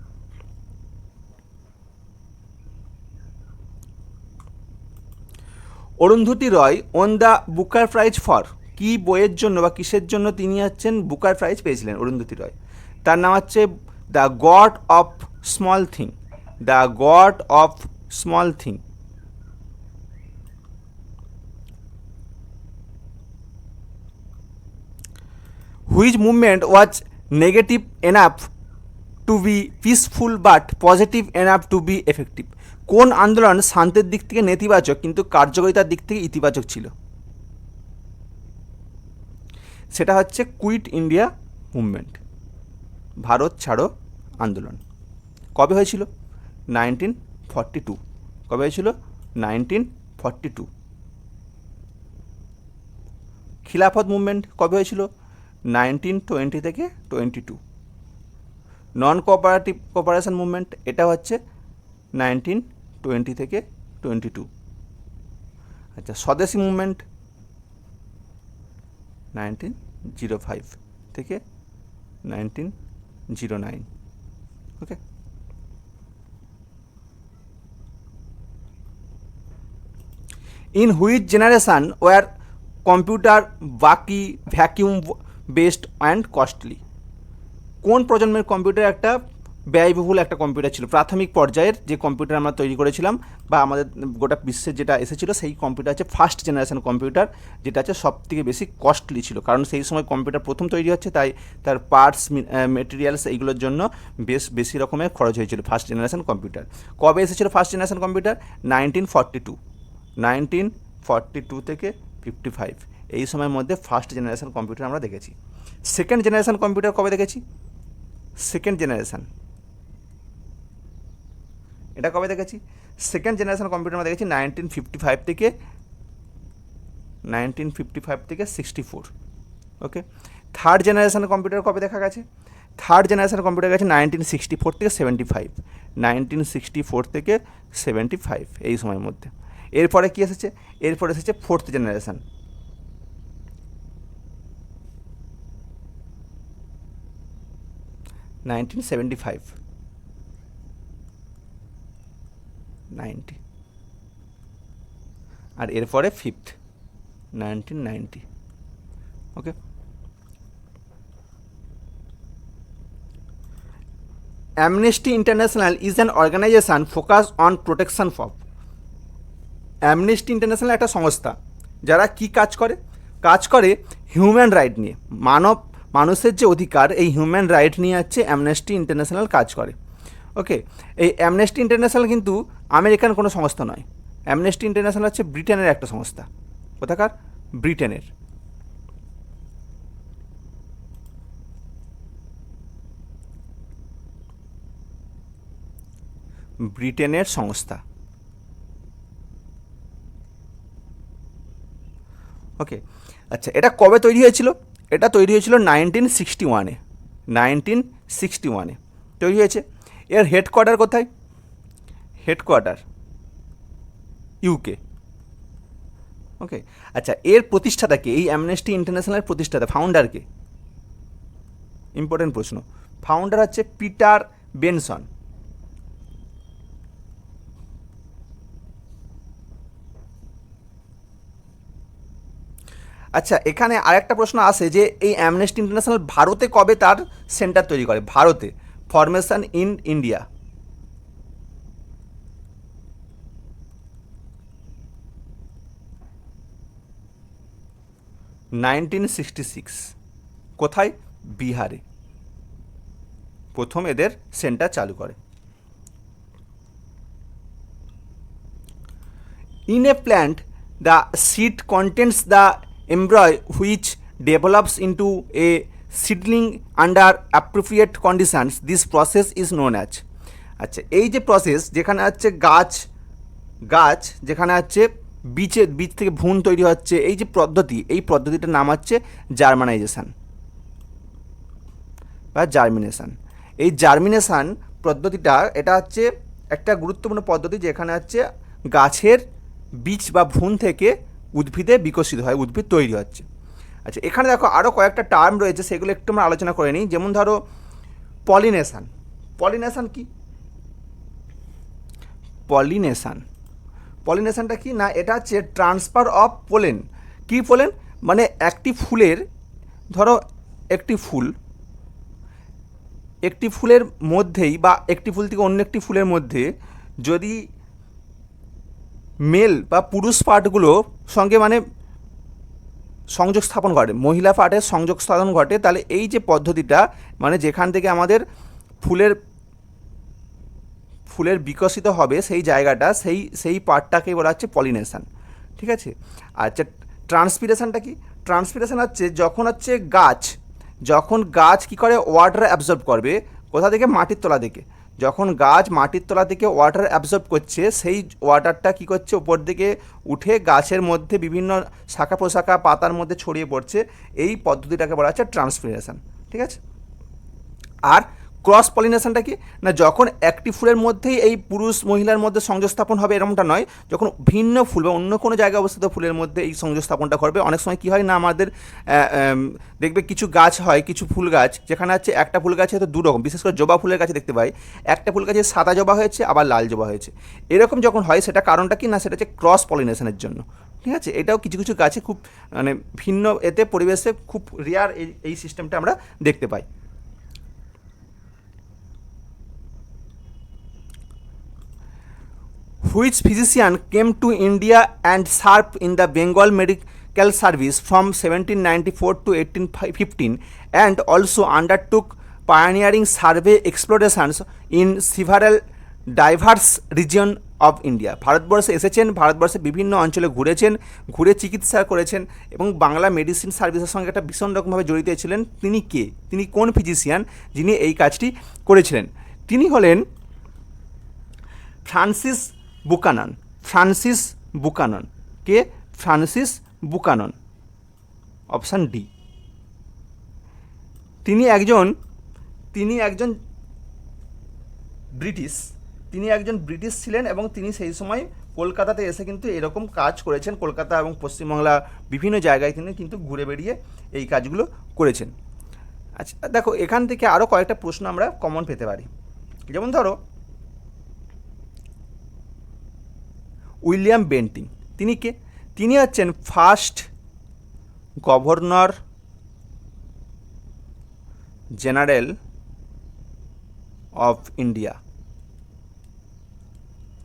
Arundhati Roy won the Booker prize for, কি বইয়ের জন্য বা কিসের জন্য তিনি হচ্ছেন বুকার প্রাইজ পেয়েছিলেন অরুন্ধতী রয়? তার নাম হচ্ছে the god of small thing. The god of small thing. Which movement was negative enough to be peaceful but positive enough to be effective? কোন আন্দোলন শান্তির দিক থেকে নেতিবাচক কিন্তু কার্যকারিতার দিক থেকে ইতিবাচক ছিল? সেটা হচ্ছে কুইট ইন্ডিয়া মুভমেন্ট, ভারত ছাড়ো আন্দোলন। কবে হয়েছিল? 1942। কবে হয়েছিল? 1942। খিলাফত মুভমেন্ট কবে হয়েছিল? 1920 থেকে 22। নন কোঅপারেটিভ কোঅপারেশন মুভমেন্ট, এটা হচ্ছে 1920 থেকে 22। আচ্ছা, স্বদেশী মুভমেন্ট 1905 থেকে 1909। Okay, in which generation were computer bulky vacuum based and costly? কোন প্রজন্মের কম্পিউটার একটা ব্যয়বহুল একটা কম্পিউটার ছিল? প্রাথমিক পর্যায়ের যে কম্পিউটার আমরা তৈরি করেছিলাম বা আমাদের গোটা বিশ্বের যেটা এসেছিলো, সেই কম্পিউটার হচ্ছে ফার্স্ট জেনারেশন কম্পিউটার, যেটা হচ্ছে সব থেকে বেশি কস্টলি ছিল, কারণ সেই সময় কম্পিউটার প্রথম তৈরি হচ্ছে, তাই তার পার্টস মেটেরিয়ালস এইগুলোর জন্য বেশি রকমের খরচ হয়েছিল ফার্স্ট জেনারেশন কম্পিউটার। কবে এসেছিলো ফার্স্ট জেনারেশন কম্পিউটার? 1942। 1942 থেকে 55 এই সময়ের মধ্যে ফার্স্ট জেনারেশন কম্পিউটার আমরা দেখেছি। সেকেন্ড জেনারেশন কম্পিউটার কবে দেখেছি? সেকেন্ড জেনারেশান, এটা কবে দেখেছি? সেকেন্ড জেনারেশন কম্পিউটার আমরা দেখেছি 1955 থেকে 64। ওকে, থার্ড জেনারেশন কম্পিউটার কবে দেখা গেছে? থার্ড জেনারেশন কম্পিউটার গেছে 1964 থেকে 75। 1964 থেকে 75 এই সময়ের মধ্যে। এরপরে কী এসেছে? এরপরে এসেছে ফোর্থ জেনারেশান, 1975 90, আর এরপরে ফিফথ 1990। ওকে, Amnesty International is an organization focus on protection for. Amnesty International একটা সংস্থা যারা কি কাজ করে? কাজ করে হিউম্যান রাইট নিয়ে, মানুষের যে অধিকার, এই হিউম্যান রাইট নিয়ে হচ্ছে অ্যামনেস্টি ইন্টারন্যাশনাল কাজ করে। ওকে, এই অ্যামনেস্টি ইন্টারন্যাশনাল কিন্তু আমেরিকান কোনো সংস্থা নয়। অ্যামনেস্টি ইন্টারন্যাশনাল হচ্ছে ব্রিটেনের একটা সংস্থা। কোথাকার? ব্রিটেনের। ব্রিটেনের সংস্থা। ওকে, আচ্ছা, এটা কবে তৈরি হয়েছিল? এটা তৈরি হয়েছিল 1961-এ। 1961-এ তৈরি হয়েছে। এর হেডকোয়ার্টার কোথায়? Headquarter UK. ওকে, আচ্ছা, এর প্রতিষ্ঠাতাকে, এই অ্যামনেস্টি ইন্টারন্যাশনালের প্রতিষ্ঠাতা, ফাউন্ডারকে, ইম্পর্টেন্ট প্রশ্ন, ফাউন্ডার হচ্ছে পিটার বেনসন। আচ্ছা, এখানে আরেকটা প্রশ্ন আসে যে এই অ্যামনেস্টি ইন্টারন্যাশনাল ভারতে কবে তার সেন্টার তৈরি করে? ভারতে, ফরমেশন ইন ইন্ডিয়া। নাইনটিন 66। কোথায়? বিহারে প্রথম এদের সেন্টার চালু করে। In a plant, the seed contains the embryo which develops into a seedling under appropriate conditions. This process is known as, আচ্ছা, এই যে প্রসেস যেখানে হচ্ছে গাছ যেখানে হচ্ছে বীজ থেকে ভ্রূণ তৈরি হচ্ছে, এই যে পদ্ধতি, এই পদ্ধতিটার নাম হচ্ছে জার্মানাইজেশন বা জার্মিনেশন। এই জার্মিনেশন পদ্ধতিটা, এটা হচ্ছে একটা গুরুত্বপূর্ণ পদ্ধতি যেখানে হচ্ছে গাছের বীজ বা ভ্রূণ থেকে উদ্ভিদে বিকশিত হয়, উদ্ভিদ তৈরি হচ্ছে। আচ্ছা, এখানে দেখো আরও কয়েকটা টার্ম রয়েছে, সেগুলো একটু আমরা আলোচনা করে নিই। যেমন ধরো পলিনেশন। পলিনেশন কি? পলিনেশনটা কি না, এটা হচ্ছে ট্রান্সফার অফ পোলেন। কি পোলেন? মানে একটি ফুলের, ধরো একটি ফুলের মধ্যেই বা একটি ফুল থেকে অন্য একটি ফুলের মধ্যে যদি মেল বা পুরুষ পার্টগুলো সঙ্গে মানে সংযোগ স্থাপন ঘটে, মহিলা পার্টের সংযোগ স্থাপন ঘটে, তাহলে এই যে পদ্ধতিটা, মানে যেখান থেকে আমাদের ফুলের বিকশিত হবে সেই জায়গাটা, সেই পার্টটাকে বলা হচ্ছে পলিনেশন। ঠিক আছে? আচ্ছা, ট্রান্সপিরেশনটা কি? ট্রান্সপিরেশন হচ্ছে যখন গাছ কী করে, ওয়াটার অ্যাবজর্ব করবে। কোথা থেকে? মাটির তলা থেকে। যখন গাছ মাটির তলা থেকে ওয়াটার অ্যাবজর্ব করছে, সেই ওয়াটারটা কী করছে, উপর দিকে উঠে গাছের মধ্যে বিভিন্ন শাখা প্রশাখা পাতার মধ্যে ছড়িয়ে পড়ছে। এই পদ্ধতিটাকে বলা হচ্ছে ট্রান্সপিরেশন। ঠিক আছে? আর ক্রস পলিনেশনটা কি না, যখন একটি ফুলের মধ্যেই এই পুরুষ মহিলার মধ্যে সংযোগ স্থাপন হবে এরকমটা নয়, যখন ভিন্ন ফুল বা অন্য কোনো জায়গায় অবস্থিত ফুলের মধ্যে এই সংযোগ স্থাপনটা করবে। অনেক সময় কী হয় না, আমাদের দেখবে কিছু গাছ হয়, কিছু ফুল গাছ যেখানে হচ্ছে একটা ফুল গাছে হয়তো দু রকম, বিশেষ করে জবা ফুলের গাছে দেখতে পাই একটা ফুল গাছে সাদা জবা হয়েছে, আবার লাল জবা হয়েছে। এরকম যখন হয়, সেটা কারণটা কি না, সেটা হচ্ছে ক্রস পলিনেশনের জন্য। ঠিক আছে? এটাও কিছু কিছু গাছে খুব মানে ভিন্ন, এতে পরিবেশে খুব রেয়ার এই সিস্টেমটা আমরা দেখতে পাই। Which physician came to India and served in the Bengal Medical Service from 1794 to 1815 and also undertook pioneering survey explorations in several diverse regions of India? ভারতবর্ষে এসেছেন, ভারতবর্ষের বিভিন্ন অঞ্চলে ঘুরে চিকিৎসা করেছেন এবং বাংলা মেডিসিন সার্ভিসের সঙ্গে একটা ভীষণ রকমভাবে জড়িত ছিলেন। তিনি কে? তিনি কোন ফিজিশিয়ান যিনি এই কাজটি করেছিলেন? তিনি হলেন ফ্রান্সিস বুকানন। কে? Francis Buchanan. Option D. তিনি একজন ব্রিটিশ ছিলেন এবং তিনি সেই সময় কলকাতাতে এসে কিন্তু এরকম কাজ করেছেন। কলকাতা এবং পশ্চিমবাংলা বিভিন্ন জায়গায় তিনি কিন্তু ঘুরে বেড়িয়ে এই কাজগুলো করেছেন। আচ্ছা, দেখো এখান থেকে আরও কয়েকটা প্রশ্ন আমরা কমন পেতে পারি। যেমন ধরো উইলিয়াম বেন্টিং। তিনি কে? তিনি হচ্ছেন first governor general of India.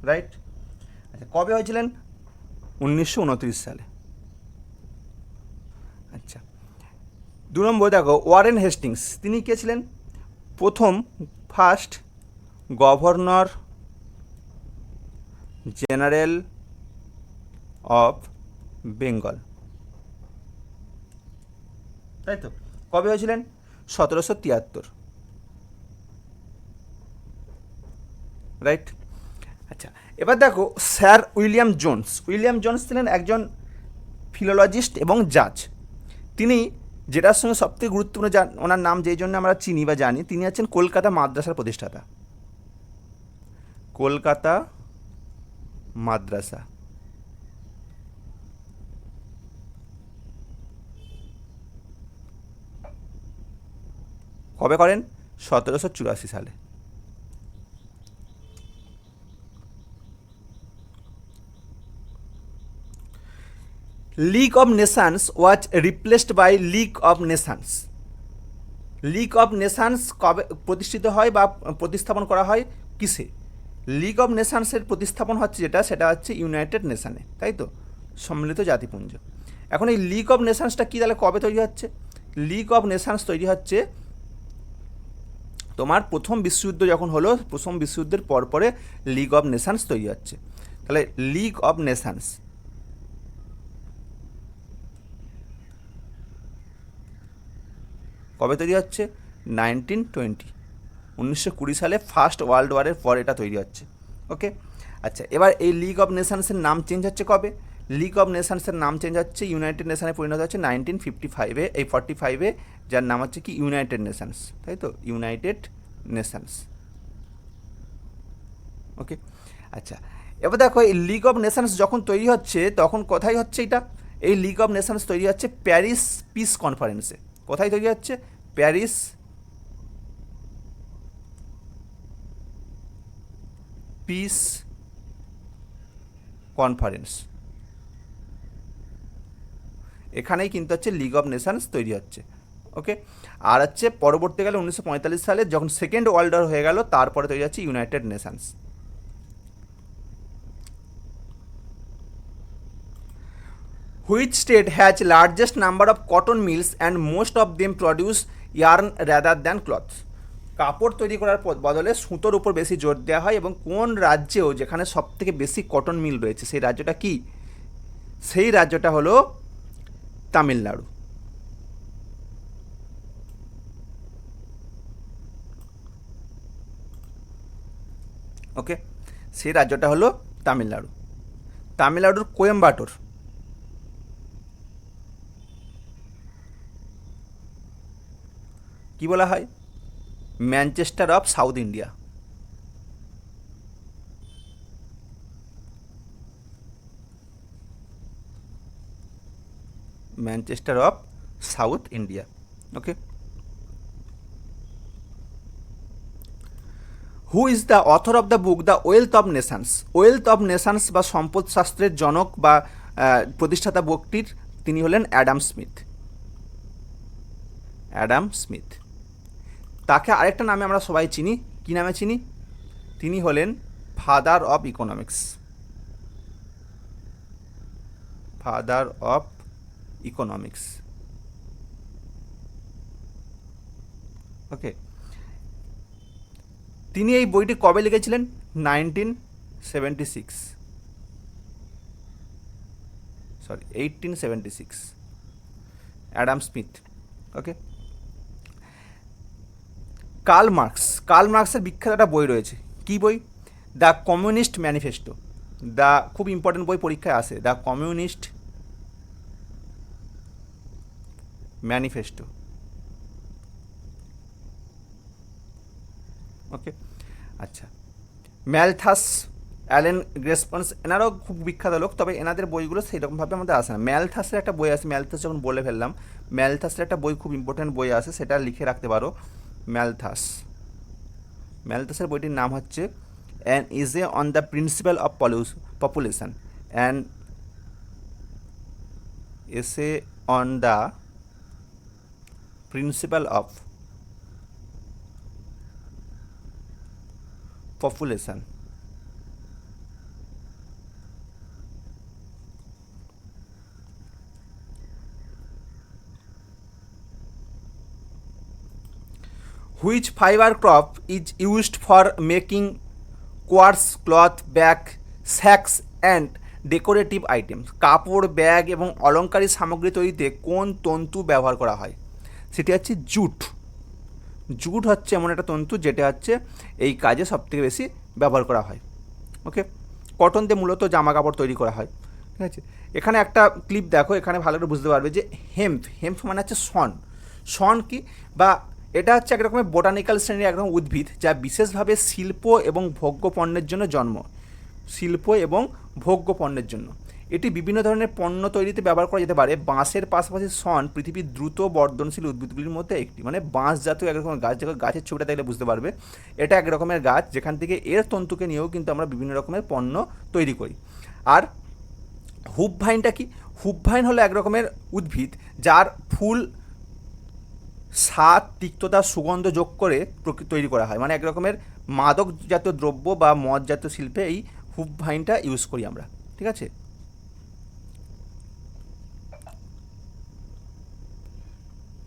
Right? আচ্ছা, কবে হয়েছিলেন? 1929 সালে। আচ্ছা, 2 নম্বর দেখো ওয়ারেন হেস্টিংস। তিনি কে ছিলেন? First governor general of Bengal. তাই তো? কবে হয়েছিলেন? 1773। রাইট? আচ্ছা, এবার দেখো স্যার উইলিয়াম জোন্স ছিলেন একজন ফিলোলজিস্ট এবং জাজ। তিনি যেটার সঙ্গে সবথেকে গুরুত্বপূর্ণ, ওনার নাম যেই জন্য আমরা চিনি বা জানি, তিনি হচ্ছেন কলকাতা মাদ্রাসার প্রতিষ্ঠাতা। কলকাতা মাদ্রাসা। কবে করেন? 1784 সালে। League of nations was replaced by league of nations. League of nations কবে প্রতিষ্ঠিত হয় বা প্রতিস্থাপন করা হয় কিসে? লিগ অফ নেশনসের প্রতিস্থাপন হচ্ছে যেটা, সেটা হচ্ছে ইউনাইটেড নেশনে, তাই তো, সম্মিলিত জাতিপুঞ্জ। এখন এই লিগ অফ নেশনসটা কী তাহলে কবে তৈরি হচ্ছে? লিগ অফ নেশনস তৈরি হচ্ছে তোমার প্রথম বিশ্বযুদ্ধ যখন হলো, প্রথম বিশ্বযুদ্ধের পরে লিগ অফ নেশনস তৈরি হচ্ছে। তাহলে লিগ অফ নেশনস কবে তৈরি হচ্ছে? 1920, 1920 সালে ফার্স্ট ওয়ার্ল্ড ওয়ারের পর এটা তৈরি হচ্ছে। ওকে, আচ্ছা, এবার এই লিগ অফ নেশনসের নাম চেঞ্জ হচ্ছে কবে? লিগ অফ নেশনসের নাম চেঞ্জ হচ্ছে, ইউনাইটেড নেশনে পরিণত হচ্ছে 1955-এ, এই 45-এ, যার নাম হচ্ছে কি ইউনাইটেড নেশনস, তাই তো, ইউনাইটেড নেশনস। ওকে, আচ্ছা, এবার দেখো এই লিগ অফ নেশনস যখন তৈরি হচ্ছে তখন কোথায় হচ্ছে এটা? এই লিগ অফ নেশনস তৈরি হচ্ছে প্যারিস পিস কনফারেন্সে। কোথায় তৈরি হচ্ছে? প্যারিস পিস কনফারেন্স, এখানেই কিন্তু হচ্ছে লিগ অফ নেশনস তৈরি হচ্ছে। ওকে, আর হচ্ছে পরবর্তীকালে 1945 সালে যখন সেকেন্ড ওয়ার্ল্ড ওয়ার হয়ে গেল, তারপরে তৈরি হচ্ছে United Nations. Which state has largest number of cotton mills and most of them produce yarn rather than cloth? কাপড় তৈরি করার বদলে সুতোর উপর বেশি জোর দেওয়া হয়, এবং কোন রাজ্যেও যেখানে সব থেকে বেশি কটন মিল রয়েছে সেই রাজ্যটা কি? সেই রাজ্যটা হলো তামিলনাড়ু। ওকে, সেই রাজ্যটা হলো তামিলনাড়ু। তামিলনাড়ুর কোয়েম্বাটোর কি বলা হয়? Manchester of south India. Manchester of south India. Okay, who is the author of the book the wealth of Nations? Wealth of Nations বা সম্পদ শাস্ত্রের জনক বা প্রতিষ্ঠাতা ব্যক্তির তিনি হলেন অ্যাডাম স্মিথ। Adam Smith. তাকে আরেকটা নামে আমরা সবাই চিনি, কি নামে চিনি? তিনি হলেন father of economics. Father of economics. Okay, তিনি এই বইটি কবে লিখেছিলেন? 1876, অ্যাডাম স্মিথ। ওকে, কার্ল মার্কসের বিখ্যাত একটা বই রয়েছে, কি বই? The communist manifesto. দ্য, খুব ইম্পর্টেন্ট বই, পরীক্ষায় আসে, দ্য কমিউনিস্ট ম্যানিফেস্টো। ওকে, আচ্ছা, ম্যালথাস, অ্যালেন গ্রেসপন্স, এনারাও খুব বিখ্যাত লোক, তবে এনাদের বইগুলো সেইরকমভাবে আমাদের আসে না। ম্যালথাসের একটা বই আছে, ম্যালথাস যখন বলে ফেললাম, ম্যালথাসের একটা বই খুব ইম্পর্টেন্ট বই আছে, সেটা লিখে রাখতে পারো, ম্যালথাসের বইটির নাম হচ্ছে an essay on the principle of population, an essay on the principle of population. Which fiber crop is used for making coarse, cloth, bag, sacks and decorative items? কাপড়, ব্যাগ এবং অলংকারী সামগ্রী তৈরিতে কোন তন্তু ব্যবহার করা হয়? সেটি হচ্ছে জুট। জুট হচ্ছে এমন একটা তন্তু যেটা হচ্ছে এই কাজে সবথেকে বেশি ব্যবহার করা হয়। ওকে, কটন দিয়ে মূলত জামা কাপড় তৈরি করা হয়, ঠিক আছে। এখানে একটা ক্লিপ দেখো, এখানে ভালো করে বুঝতে পারবে যে হেম্প মানে হচ্ছে শন কি, বা এটা হচ্ছে এক রকমের বোটানিক্যাল শ্রেণীর একরকম উদ্ভিদ, যা বিশেষভাবে শিল্প এবং ভোগ্য পণ্যের জন্য জন্ম। শিল্প এবং ভোগ্য পণ্যের জন্য এটি বিভিন্ন ধরনের পণ্য তৈরিতে ব্যবহার করা যেতে পারে। বাঁশের পাশাপাশি শন পৃথিবীর দ্রুত বর্ধনশীল উদ্ভিদগুলির মধ্যে একটি, মানে বাঁশ জাতীয় এক রকমের গাছ, যেখানে গাছের ছবিটা দেখলে বুঝতে পারবে এটা এক রকমের গাছ যেখান থেকে এর তন্তুকে নিয়েও কিন্তু আমরা বিভিন্ন রকমের পণ্য তৈরি করি। আর হুপ ভাইনটা কি? হুপ ভাইন হলো এক রকমের উদ্ভিদ যার ফুল স্বাদ, তিক্ততা, সুগন্ধ যোগ করে তৈরি করা হয়, মানে এক রকমের মাদক জাতীয় দ্রব্য বা মদ জাতীয় শিল্পে এই হুপ ভাইনটা ইউজ করি আমরা। ঠিক আছে,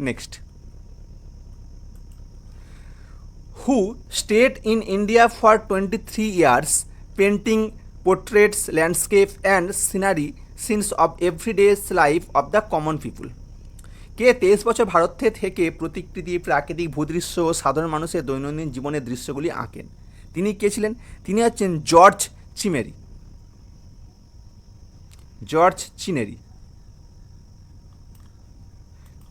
next, who stayed in India for 23 years, painting portraits, landscape and scenery scenes of everyday life of the common people. কে 23 বছর ভারতে থেকে প্রতিকৃতি, প্রাকৃতিক ভূদৃশ্য ও সাধারণ মানুষের দৈনন্দিন জীবনের দৃশ্যগুলি আঁকেন? তিনি কে ছিলেন? তিনি হচ্ছেন জর্জ চিমেরি। জর্জ চিনেরি।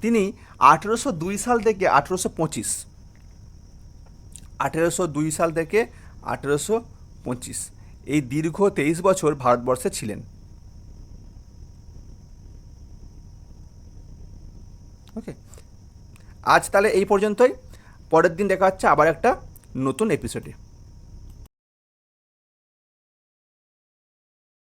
তিনি 1802 সাল থেকে 1825 এই দীর্ঘ 23 বছর ভারতবর্ষে ছিলেন। ওকে, আজ তাহলে এই পর্যন্তই। পরের দিন দেখা হচ্ছে আবার একটা নতুন এপিসোডে।